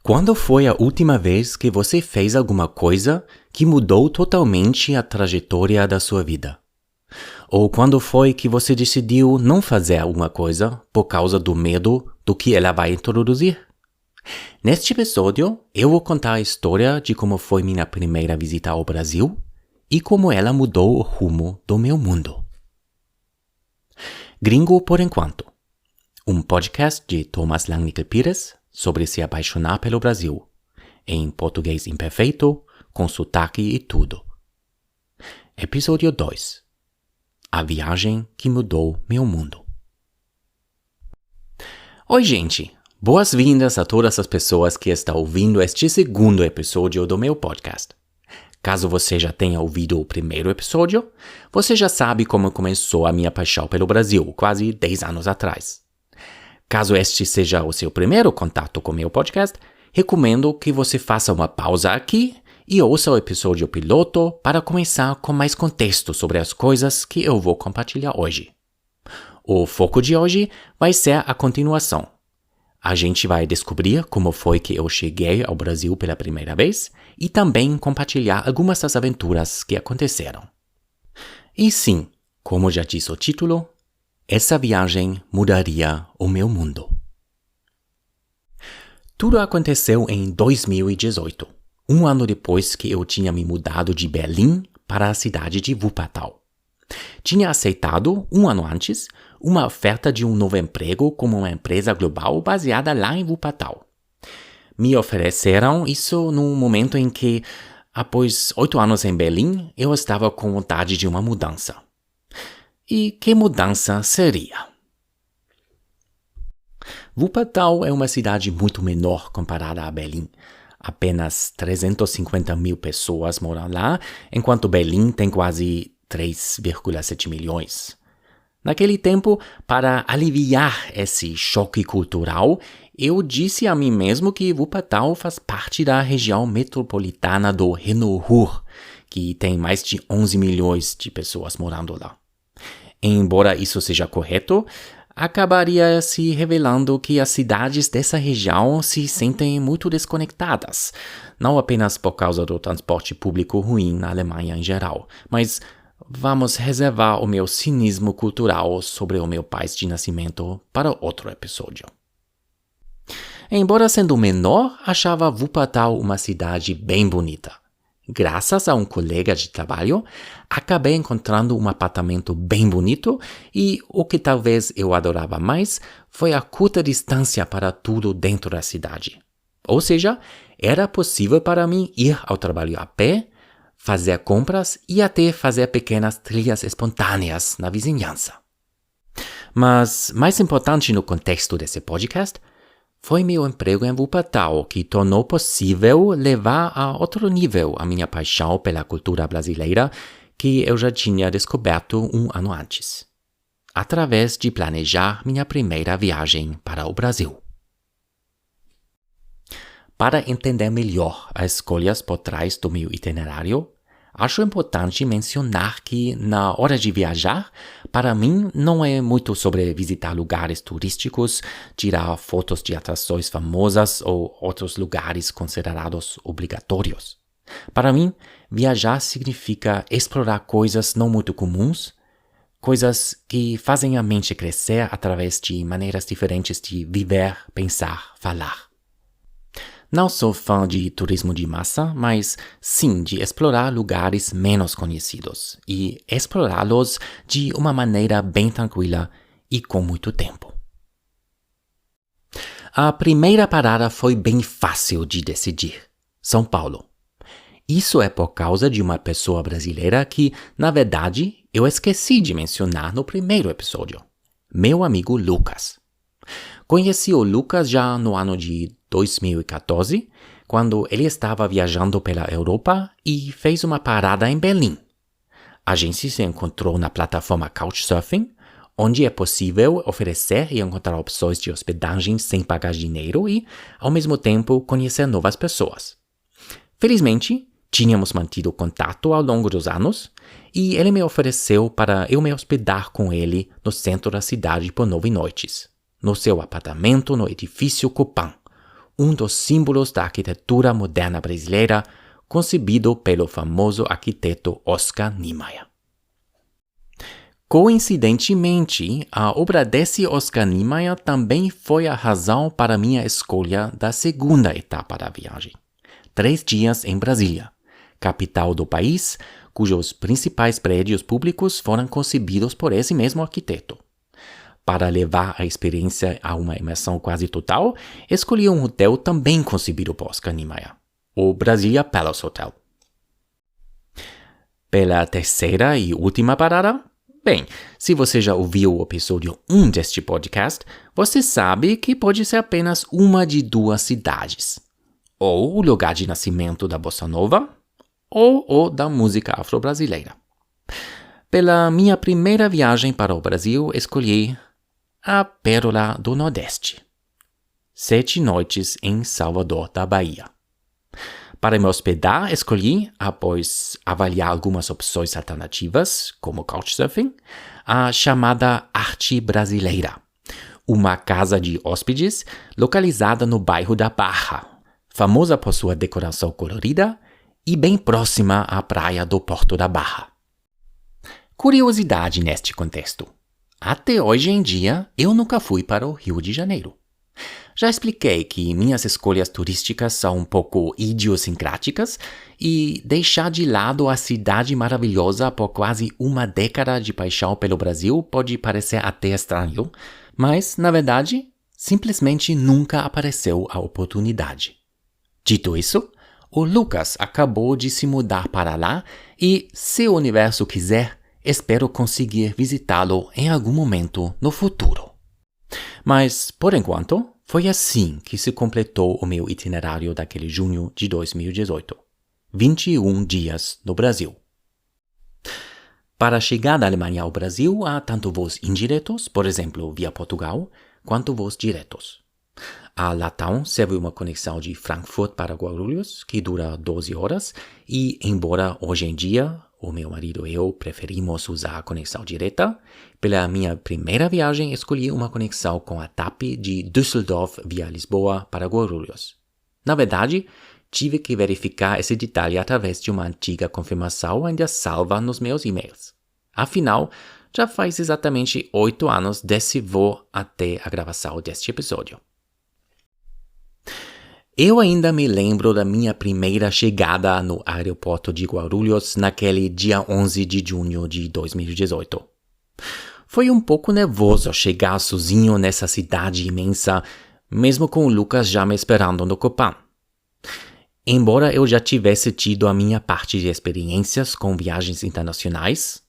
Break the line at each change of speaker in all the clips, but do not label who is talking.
Quando foi a última vez que você fez alguma coisa que mudou totalmente a trajetória da sua vida? Ou quando foi que você decidiu não fazer alguma coisa por causa do medo do que ela vai introduzir? Neste episódio, eu vou contar a história de como foi minha primeira visita ao Brasil e como ela mudou o rumo do meu mundo. Gringo por Enquanto, um podcast de Thomas Langnickel Pires sobre se apaixonar pelo Brasil, em português imperfeito, com sotaque e tudo. Episódio 2. A viagem que mudou meu mundo. Oi, gente! Boas-vindas a todas as pessoas que estão ouvindo este segundo episódio do meu podcast. Caso você já tenha ouvido o primeiro episódio, você já sabe como começou a minha paixão pelo Brasil, quase 10 anos atrás. Caso este seja o seu primeiro contato com meu podcast, recomendo que você faça uma pausa aqui e ouça o episódio piloto para começar com mais contexto sobre as coisas que eu vou compartilhar hoje. O foco de hoje vai ser a continuação. A gente vai descobrir como foi que eu cheguei ao Brasil pela primeira vez e também compartilhar algumas das aventuras que aconteceram. E sim, como já diz o título, essa viagem mudaria o meu mundo. Tudo aconteceu em 2018, um ano depois que eu tinha me mudado de Berlim para a cidade de Wuppertal. Tinha aceitado, um ano antes, uma oferta de um novo emprego como uma empresa global baseada lá em Wuppertal. Me ofereceram isso num momento em que, após 8 anos em Berlim, eu estava com vontade de uma mudança. E que mudança seria? Wuppertal é uma cidade muito menor comparada a Berlim. Apenas 350 mil pessoas moram lá, enquanto Berlim tem quase 3,7 milhões. Naquele tempo, para aliviar esse choque cultural, eu disse a mim mesmo que Wuppertal faz parte da região metropolitana do Renault-Ruhr, que tem mais de 11 milhões de pessoas morando lá. Embora isso seja correto, acabaria se revelando que as cidades dessa região se sentem muito desconectadas, não apenas por causa do transporte público ruim na Alemanha em geral, mas vamos reservar o meu cinismo cultural sobre o meu país de nascimento para outro episódio. Embora sendo menor, achava Wuppertal uma cidade bem bonita. Graças a um colega de trabalho, acabei encontrando um apartamento bem bonito e o que talvez eu adorava mais foi a curta distância para tudo dentro da cidade. Ou seja, era possível para mim ir ao trabalho a pé, fazer compras e até fazer pequenas trilhas espontâneas na vizinhança. Mas, mais importante no contexto desse podcast, foi meu emprego em Wuppertal que tornou possível levar a outro nível a minha paixão pela cultura brasileira que eu já tinha descoberto um ano antes, através de planejar minha primeira viagem para o Brasil. Para entender melhor as escolhas por trás do meu itinerário, acho importante mencionar que, na hora de viajar, para mim não é muito sobre visitar lugares turísticos, tirar fotos de atrações famosas ou outros lugares considerados obrigatórios. Para mim, viajar significa explorar coisas não muito comuns, coisas que fazem a mente crescer através de maneiras diferentes de viver, pensar, falar. Não sou fã de turismo de massa, mas sim de explorar lugares menos conhecidos e explorá-los de uma maneira bem tranquila e com muito tempo. A primeira parada foi bem fácil de decidir: São Paulo. Isso é por causa de uma pessoa brasileira que, na verdade, eu esqueci de mencionar no primeiro episódio: meu amigo Lucas. Conheci o Lucas já no ano de 2014, quando ele estava viajando pela Europa e fez uma parada em Berlim. A gente se encontrou na plataforma Couchsurfing, onde é possível oferecer e encontrar opções de hospedagem sem pagar dinheiro e, ao mesmo tempo, conhecer novas pessoas. Felizmente, tínhamos mantido contato ao longo dos anos e ele me ofereceu para eu me hospedar com ele no centro da cidade por 9 noites, no seu apartamento no edifício Copan, um dos símbolos da arquitetura moderna brasileira, concebido pelo famoso arquiteto Oscar Niemeyer. Coincidentemente, a obra desse Oscar Niemeyer também foi a razão para minha escolha da segunda etapa da viagem. 3 dias em Brasília, capital do país, cujos principais prédios públicos foram concebidos por esse mesmo arquiteto. Para levar a experiência a uma imersão quase total, escolhi um hotel também concebido por Oscar Niemeyer, o Brasília Palace Hotel. Pela terceira e última parada, bem, se você já ouviu o episódio 1 deste podcast, você sabe que pode ser apenas uma de 2 cidades. Ou o lugar de nascimento da Bossa Nova, ou o da música afro-brasileira. Pela minha primeira viagem para o Brasil, escolhi a Pérola do Nordeste. 7 noites em Salvador da Bahia. Para me hospedar, escolhi, após avaliar algumas opções alternativas, como Couchsurfing, a chamada Arte Brasileira, uma casa de hóspedes localizada no bairro da Barra, famosa por sua decoração colorida e bem próxima à praia do Porto da Barra. Curiosidade neste contexto. Até hoje em dia, eu nunca fui para o Rio de Janeiro. Já expliquei que minhas escolhas turísticas são um pouco idiosincráticas e deixar de lado a cidade maravilhosa por quase uma década de paixão pelo Brasil pode parecer até estranho, mas, na verdade, simplesmente nunca apareceu a oportunidade. Dito isso, o Lucas acabou de se mudar para lá e, se o universo quiser, espero conseguir visitá-lo em algum momento no futuro. Mas, por enquanto, foi assim que se completou o meu itinerário daquele junho de 2018. 21 dias no Brasil. Para chegar da Alemanha ao Brasil, há tanto voos indiretos, por exemplo, via Portugal, quanto voos diretos. A Latam serve uma conexão de Frankfurt para Guarulhos, que dura 12 horas, e embora hoje em dia o meu marido e eu preferimos usar a conexão direta, pela minha primeira viagem escolhi uma conexão com a TAP de Düsseldorf via Lisboa para Guarulhos. Na verdade, tive que verificar esse detalhe através de uma antiga confirmação ainda salva nos meus e-mails. Afinal, já faz exatamente 8 anos desse voo até a gravação deste episódio. Eu ainda me lembro da minha primeira chegada no aeroporto de Guarulhos naquele dia 11 de junho de 2018. Foi um pouco nervoso chegar sozinho nessa cidade imensa, mesmo com o Lucas já me esperando no Copan. Embora eu já tivesse tido a minha parte de experiências com viagens internacionais,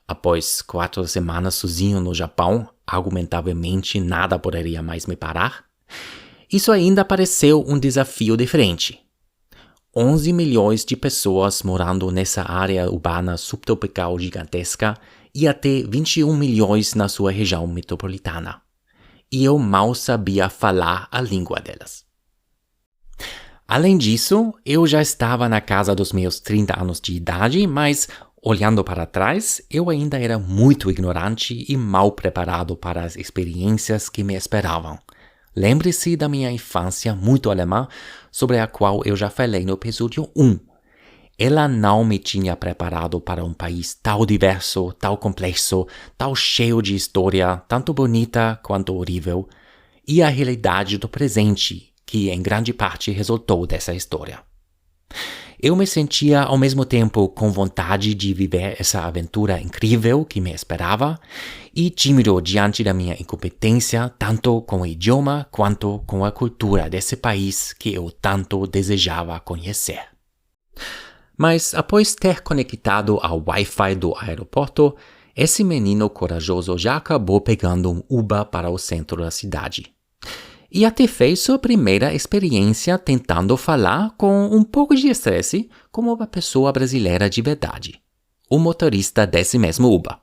após 4 semanas sozinho no Japão, argumentavelmente nada poderia mais me parar, isso ainda pareceu um desafio diferente. 11 milhões de pessoas morando nessa área urbana subtropical gigantesca e até 21 milhões na sua região metropolitana. E eu mal sabia falar a língua delas. Além disso, eu já estava na casa dos meus 30 anos de idade, mas, olhando para trás, eu ainda era muito ignorante e mal preparado para as experiências que me esperavam. Lembre-se da minha infância muito alemã, sobre a qual eu já falei no episódio 1. Ela não me tinha preparado para um país tão diverso, tão complexo, tão cheio de história, tanto bonita quanto horrível, e a realidade do presente, que em grande parte resultou dessa história. Eu me sentia ao mesmo tempo com vontade de viver essa aventura incrível que me esperava e tímido diante da minha incompetência tanto com o idioma quanto com a cultura desse país que eu tanto desejava conhecer. Mas após ter conectado ao Wi-Fi do aeroporto, esse menino corajoso já acabou pegando um Uber para o centro da cidade. E até fez sua primeira experiência tentando falar com um pouco de estresse como uma pessoa brasileira de verdade, o motorista desse mesmo Uber.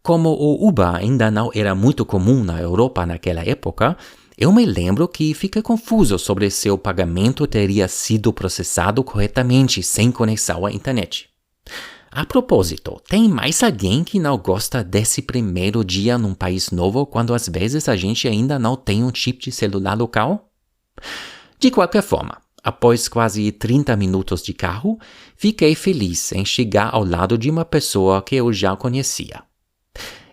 Como o Uber ainda não era muito comum na Europa naquela época, eu me lembro que fiquei confuso sobre se o pagamento teria sido processado corretamente sem conexão à internet. A propósito, tem mais alguém que não gosta desse primeiro dia num país novo quando às vezes a gente ainda não tem um chip de celular local? De qualquer forma, após quase 30 minutos de carro, fiquei feliz em chegar ao lado de uma pessoa que eu já conhecia.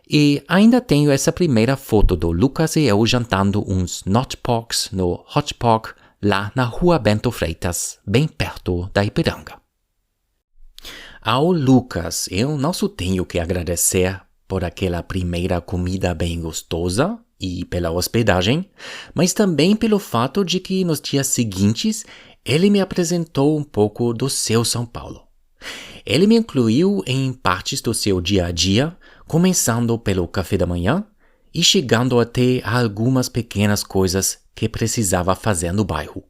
E ainda tenho essa primeira foto do Lucas e eu jantando uns Not Porks no Hot Pork lá na Rua Bento Freitas, bem perto da Ipiranga. Ao Lucas, eu não só tenho que agradecer por aquela primeira comida bem gostosa e pela hospedagem, mas também pelo fato de que nos dias seguintes ele me apresentou um pouco do seu São Paulo. Ele me incluiu em partes do seu dia a dia, começando pelo café da manhã e chegando até a algumas pequenas coisas que precisava fazer no bairro.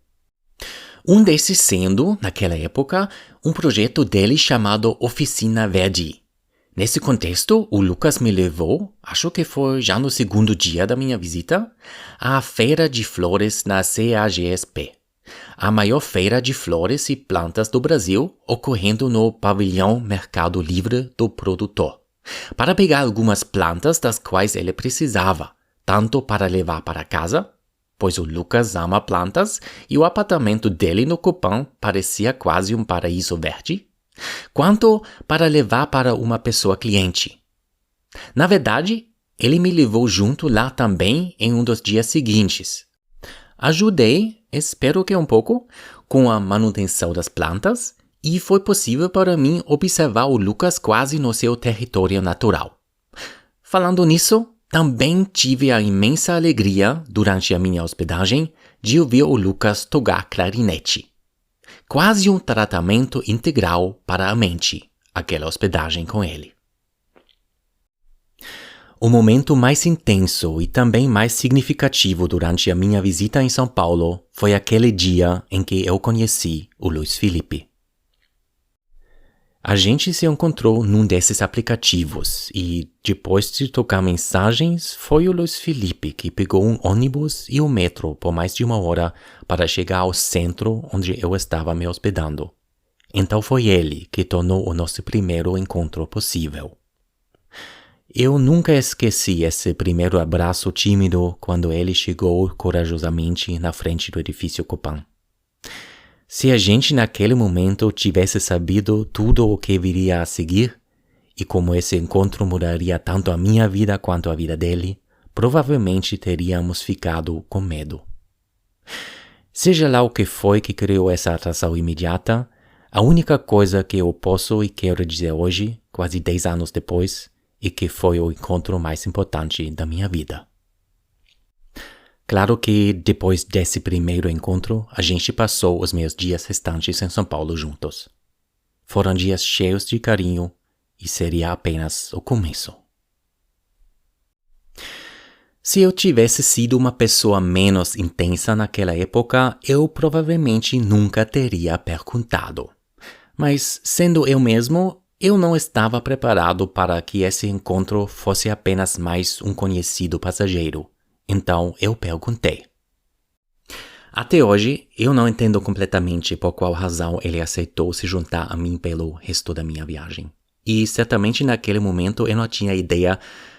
Um desses sendo, naquela época, um projeto dele chamado Oficina Verde. Nesse contexto, o Lucas me levou, acho que foi já no segundo dia da minha visita, à Feira de Flores na CAGSP, a maior feira de flores e plantas do Brasil, ocorrendo no pavilhão Mercado Livre do produtor, para pegar algumas plantas das quais ele precisava, tanto para levar para casa, pois o Lucas ama plantas e o apartamento dele no Copan parecia quase um paraíso verde, quanto para levar para uma pessoa cliente. Na verdade, ele me levou junto lá também em um dos dias seguintes. Ajudei, espero que um pouco, com a manutenção das plantas e foi possível para mim observar o Lucas quase no seu território natural. Falando nisso, também tive a imensa alegria, durante a minha hospedagem, de ouvir o Lucas tocar clarinete. Quase um tratamento integral para a mente, aquela hospedagem com ele. O momento mais intenso e também mais significativo durante a minha visita em São Paulo foi aquele dia em que eu conheci o Luiz Felipe. A gente se encontrou num desses aplicativos e, depois de trocar mensagens, foi o Luiz Felipe que pegou um ônibus e o metrô por mais de 1 hora para chegar ao centro onde eu estava me hospedando. Então foi ele que tornou o nosso primeiro encontro possível. Eu nunca esqueci esse primeiro abraço tímido quando ele chegou corajosamente na frente do edifício Copan. Se a gente naquele momento tivesse sabido tudo o que viria a seguir, e como esse encontro mudaria tanto a minha vida quanto a vida dele, provavelmente teríamos ficado com medo. Seja lá o que foi que criou essa atração imediata, a única coisa que eu posso e quero dizer hoje, quase 10 anos depois, é que foi o encontro mais importante da minha vida. Claro que, depois desse primeiro encontro, a gente passou os meus dias restantes em São Paulo juntos. Foram dias cheios de carinho e seria apenas o começo. Se eu tivesse sido uma pessoa menos intensa naquela época, eu provavelmente nunca teria perguntado. Mas, sendo eu mesmo, eu não estava preparado para que esse encontro fosse apenas mais um conhecido passageiro. Então eu perguntei. Até hoje, eu não entendo completamente por qual razão ele aceitou se juntar a mim pelo resto da minha viagem. E certamente naquele momento eu não tinha ideia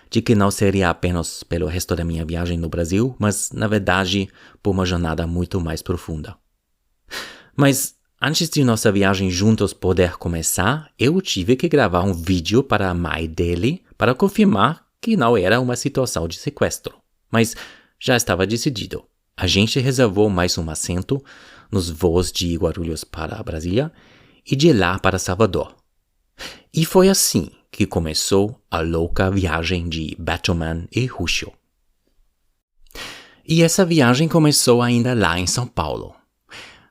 de que não seria apenas pelo resto da minha viagem no Brasil, mas, na verdade, por uma jornada muito mais profunda. Mas, antes de nossa viagem juntos poder começar, eu tive que gravar um vídeo para a mãe dele para confirmar que não era uma situação de sequestro. Mas já estava decidido. A gente reservou mais um assento nos voos de Guarulhos para Brasília e de lá para Salvador. E foi assim que começou a louca viagem de Batman e Ruxo. E essa viagem começou ainda lá em São Paulo.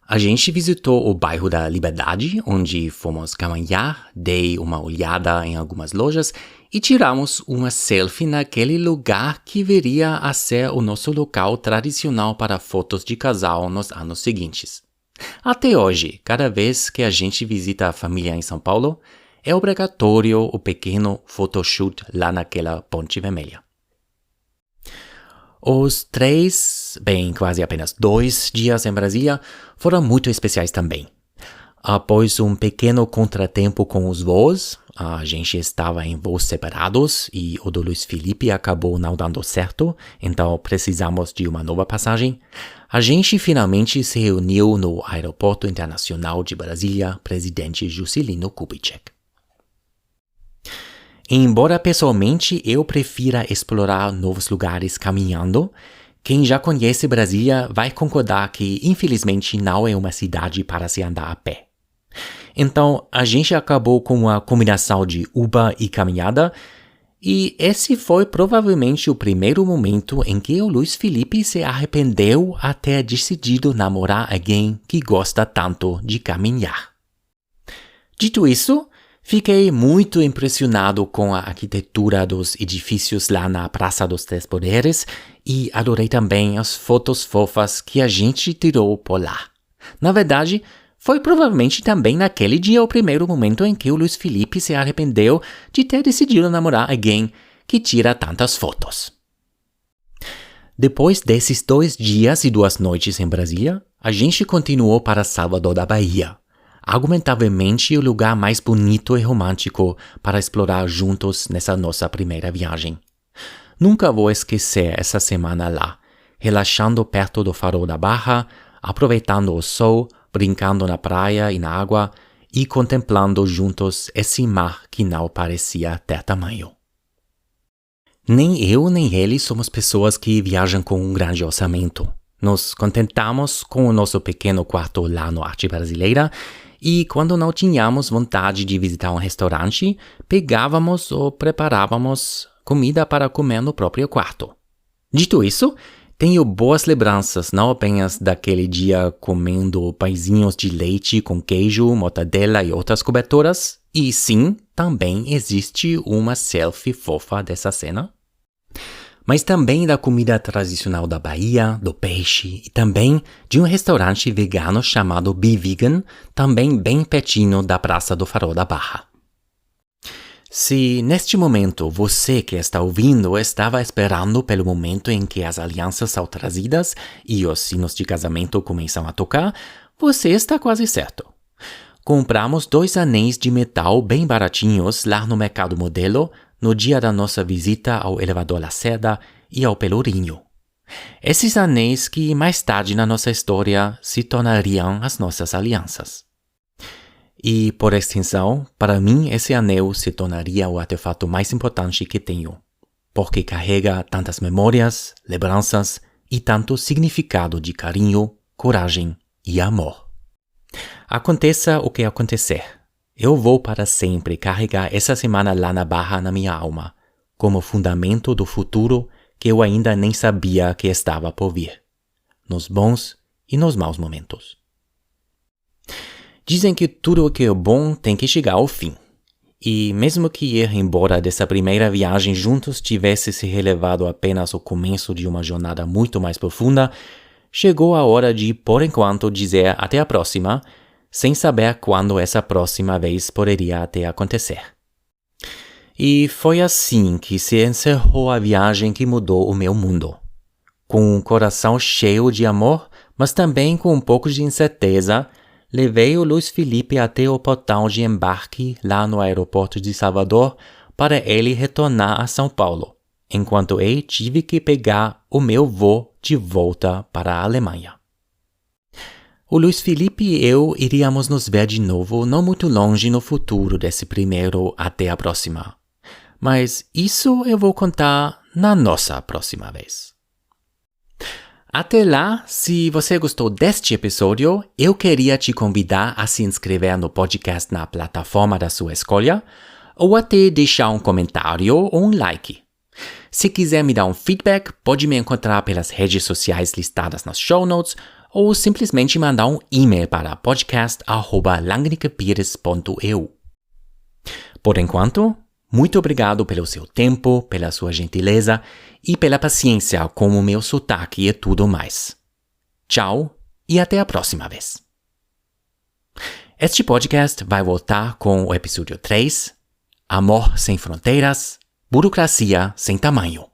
A gente visitou o bairro da Liberdade, onde fomos caminhar, dei uma olhada em algumas lojas e tiramos uma selfie naquele lugar que viria a ser o nosso local tradicional para fotos de casal nos anos seguintes. Até hoje, cada vez que a gente visita a família em São Paulo, é obrigatório o pequeno photoshoot lá naquela Ponte Vermelha. Os 3, quase apenas 2 dias em Brasília foram muito especiais também. Após um pequeno contratempo com os voos, a gente estava em voos separados e o do Luiz Felipe acabou não dando certo, então precisamos de uma nova passagem. a gente finalmente se reuniu no Aeroporto Internacional de Brasília, presidente Juscelino Kubitschek. Embora pessoalmente eu prefira explorar novos lugares caminhando, quem já conhece Brasília vai concordar que, infelizmente, não é uma cidade para se andar a pé. Então, a gente acabou com uma combinação de Uber e caminhada, e esse foi provavelmente o primeiro momento em que o Luiz Felipe se arrependeu a ter decidido namorar alguém que gosta tanto de caminhar. Dito isso, fiquei muito impressionado com a arquitetura dos edifícios lá na Praça dos Três Poderes e adorei também as fotos fofas que a gente tirou por lá. Na verdade, foi provavelmente também naquele dia o primeiro momento em que o Luiz Felipe se arrependeu de ter decidido namorar alguém que tira tantas fotos. Depois desses 2 dias e 2 noites em Brasília, a gente continuou para Salvador da Bahia. Argumentavelmente o lugar mais bonito e romântico para explorar juntos nessa nossa primeira viagem. Nunca vou esquecer essa semana lá, relaxando perto do Farol da Barra, aproveitando o sol, brincando na praia e na água e contemplando juntos esse mar que não parecia ter tamanho. Nem eu nem ele somos pessoas que viajam com um grande orçamento. Nos contentamos com o nosso pequeno quarto lá no Arte Brasileira e quando não tínhamos vontade de visitar um restaurante, pegávamos ou preparávamos comida para comer no próprio quarto. Dito isso, tenho boas lembranças não apenas daquele dia comendo pãezinhos de leite com queijo, mortadela e outras coberturas, e sim, também existe uma selfie fofa dessa cena, mas também da comida tradicional da Bahia, do peixe e também de um restaurante vegano chamado Be Vegan, também bem pertinho da Praça do Farol da Barra. Se neste momento você que está ouvindo estava esperando pelo momento em que as alianças são trazidas e os sinos de casamento começam a tocar, você está quase certo. Compramos 2 anéis de metal bem baratinhos lá no Mercado Modelo no dia da nossa visita ao Elevador Lacerda e ao Pelourinho. Esses anéis que mais tarde na nossa história se tornariam as nossas alianças. E, por extensão, para mim esse anel se tornaria o artefato mais importante que tenho, porque carrega tantas memórias, lembranças e tanto significado de carinho, coragem e amor. Aconteça o que acontecer, eu vou para sempre carregar essa semana lá na Barra na minha alma, como fundamento do futuro que eu ainda nem sabia que estava por vir, nos bons e nos maus momentos. Dizem que tudo o que é bom tem que chegar ao fim. E mesmo que ir embora dessa primeira viagem juntos tivesse se relevado apenas o começo de uma jornada muito mais profunda, chegou a hora de, por enquanto, dizer até a próxima, sem saber quando essa próxima vez poderia até acontecer. E foi assim que se encerrou a viagem que mudou o meu mundo. Com um coração cheio de amor, mas também com um pouco de incerteza, levei o Luiz Felipe até o portão de embarque lá no aeroporto de Salvador para ele retornar a São Paulo, enquanto eu tive que pegar o meu voo de volta para a Alemanha. O Luiz Felipe e eu iríamos nos ver de novo não muito longe no futuro desse primeiro até a próxima. Mas isso eu vou contar na nossa próxima vez. Até lá, se você gostou deste episódio, eu queria te convidar a se inscrever no podcast na plataforma da sua escolha ou até deixar um comentário ou um like. Se quiser me dar um feedback, pode me encontrar pelas redes sociais listadas nas show notes ou simplesmente mandar um e-mail para podcast@langnicapires.eu. Por enquanto, muito obrigado pelo seu tempo, pela sua gentileza e pela paciência com o meu sotaque e tudo mais. Tchau e até a próxima vez. Este podcast vai voltar com o episódio 3, Amor sem fronteiras, burocracia sem tamanho.